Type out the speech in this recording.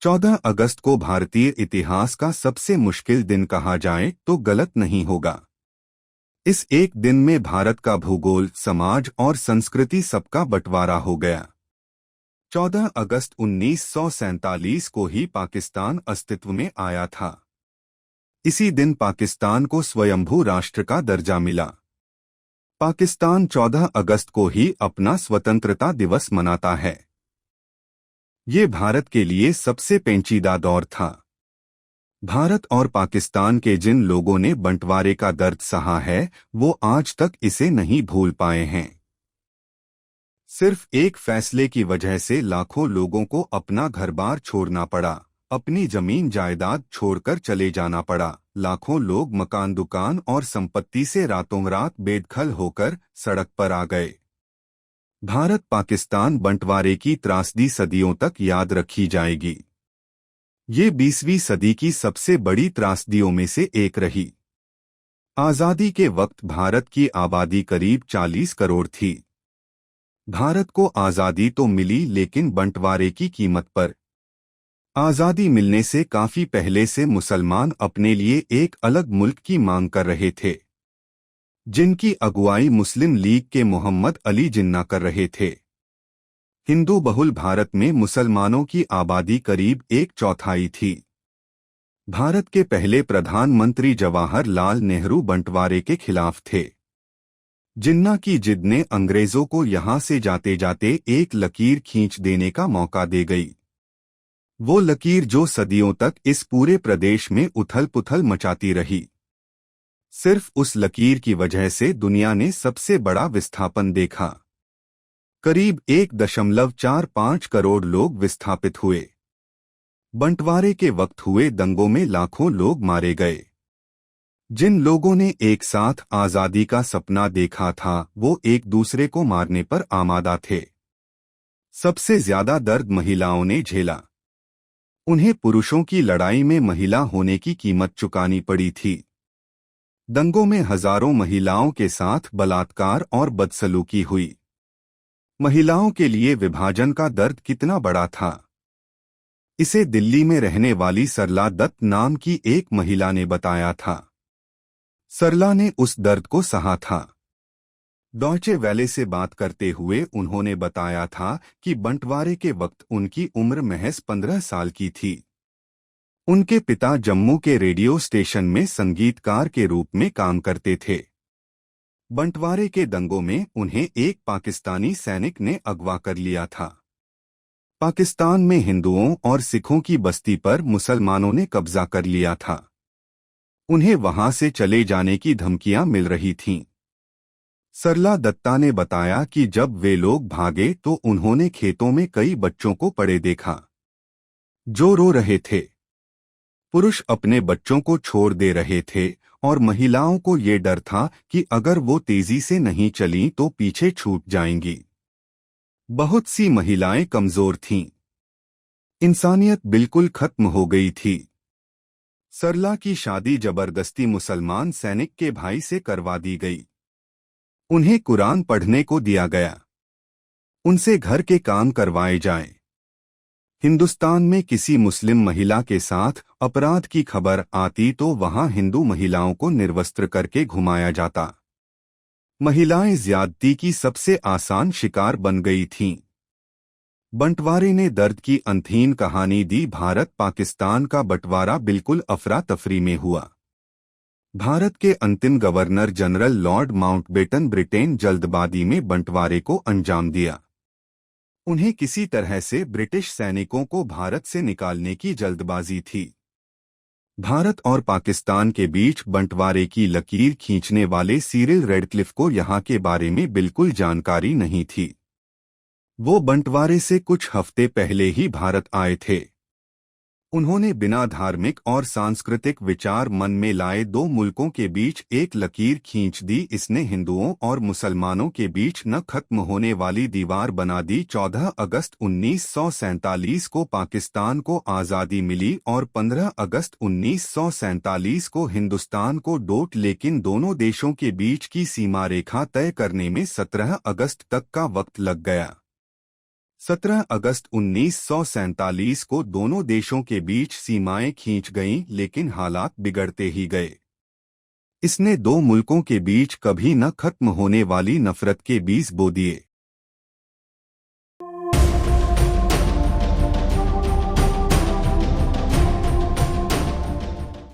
14 अगस्त को भारतीय इतिहास का सबसे मुश्किल दिन कहा जाए तो गलत नहीं होगा। इस एक दिन में भारत का भूगोल, समाज और संस्कृति सबका बंटवारा हो गया। 14 अगस्त 1947 को ही पाकिस्तान अस्तित्व में आया था। इसी दिन पाकिस्तान को स्वयंभू राष्ट्र का दर्जा मिला। पाकिस्तान 14 अगस्त को ही अपना स्वतंत्रता दिवस मनाता है। ये भारत के लिए सबसे पेचीदा दौर था। भारत और पाकिस्तान के जिन लोगों ने बंटवारे का दर्द सहा है, वो आज तक इसे नहीं भूल पाए हैं। सिर्फ एक फैसले की वजह से लाखों लोगों को अपना घर-बार छोड़ना पड़ा, अपनी जमीन जायदाद छोड़कर चले जाना पड़ा। लाखों लोग मकान, दुकान और संपत्ति से रातों रात बेदखल होकर सड़क पर आ गए। भारत पाकिस्तान बंटवारे की त्रासदी सदियों तक याद रखी जाएगी। ये 20वीं सदी की सबसे बड़ी त्रासदियों में से एक रही। आज़ादी के वक्त भारत की आबादी करीब 40 करोड़ थी। भारत को आज़ादी तो मिली, लेकिन बंटवारे की कीमत पर। आज़ादी मिलने से काफी पहले से मुसलमान अपने लिए एक अलग मुल्क की मांग कर रहे थे, जिनकी अगुवाई मुस्लिम लीग के मोहम्मद अली जिन्ना कर रहे थे। हिंदू बहुल भारत में मुसलमानों की आबादी करीब 1/4 थी। भारत के पहले प्रधानमंत्री जवाहरलाल नेहरू बंटवारे के खिलाफ थे। जिन्ना की जिद ने अंग्रेजों को यहां से जाते जाते एक लकीर खींच देने का मौका दे गई। वो लकीर जो सदियों तक इस पूरे प्रदेश में उथल-पुथल मचाती रही। सिर्फ उस लकीर की वजह से दुनिया ने सबसे बड़ा विस्थापन देखा। करीब 1.45 करोड़ लोग विस्थापित हुए। बंटवारे के वक्त हुए दंगों में लाखों लोग मारे गए। जिन लोगों ने एक साथ आज़ादी का सपना देखा था, वो एक दूसरे को मारने पर आमादा थे। सबसे ज्यादा दर्द महिलाओं ने झेला। उन्हें पुरुषों की लड़ाई में महिला होने की कीमत चुकानी पड़ी थी। दंगों में हजारों महिलाओं के साथ बलात्कार और बदसलूकी हुई। महिलाओं के लिए विभाजन का दर्द कितना बड़ा था, इसे दिल्ली में रहने वाली सरला दत्त नाम की एक महिला ने बताया था। सरला ने उस दर्द को सहा था। डॉयचे वेले से बात करते हुए उन्होंने बताया था कि बंटवारे के वक्त उनकी उम्र महज 15 साल की थी। उनके पिता जम्मू के रेडियो स्टेशन में संगीतकार के रूप में काम करते थे। बंटवारे के दंगों में उन्हें एक पाकिस्तानी सैनिक ने अगवा कर लिया था। पाकिस्तान में हिंदुओं और सिखों की बस्ती पर मुसलमानों ने कब्जा कर लिया था। उन्हें वहां से चले जाने की धमकियां मिल रही थीं। सरला दत्ता ने बताया कि जब वे लोग भागे तो उन्होंने खेतों में कई बच्चों को पड़े देखा, जो रो रहे थे। पुरुष अपने बच्चों को छोड़ दे रहे थे और महिलाओं को ये डर था कि अगर वो तेजी से नहीं चलीं तो पीछे छूट जाएंगी। बहुत सी महिलाएं कमजोर थीं। इंसानियत बिल्कुल खत्म हो गई थी। सरला की शादी जबरदस्ती मुसलमान सैनिक के भाई से करवा दी गई। उन्हें कुरान पढ़ने को दिया गया। उनसे घर के काम करवाए जाएं। हिंदुस्तान में किसी मुस्लिम महिला के साथ अपराध की खबर आती तो वहां हिंदू महिलाओं को निर्वस्त्र करके घुमाया जाता। महिलाएं ज्यादती की सबसे आसान शिकार बन गई थीं। बंटवारे ने दर्द की अंतहीन कहानी दी। भारत पाकिस्तान का बंटवारा बिल्कुल अफरा तफरी में हुआ। भारत के अंतिम governor general Lord Mountbatten Britain जल्दबाजी में बंटवारे को अंजाम दिया। उन्हें किसी तरह से ब्रिटिश सैनिकों को भारत से निकालने की जल्दबाजी थी। भारत और पाकिस्तान के बीच बंटवारे की लकीर खींचने वाले सिरिल रेडक्लिफ को यहाँ के बारे में बिल्कुल जानकारी नहीं थी। वो बंटवारे से कुछ हफ्ते पहले ही भारत आए थे। उन्होंने बिना धार्मिक और सांस्कृतिक विचार मन में लाए दो मुल्कों के बीच एक लकीर खींच दी। इसने हिंदुओं और मुसलमानों के बीच न खत्म होने वाली दीवार बना दी। 14 अगस्त 1947 को पाकिस्तान को आज़ादी मिली और 15 अगस्त 1947 को हिंदुस्तान को डोट, लेकिन दोनों देशों के बीच की सीमा रेखा तय करने में 17 अगस्त तक का वक्त लग गया। 17 अगस्त 1947 को दोनों देशों के बीच सीमाएं खींच गईं, लेकिन हालात बिगड़ते ही गए। इसने दो मुल्कों के बीच कभी न खत्म होने वाली नफरत के बीज बो दिए।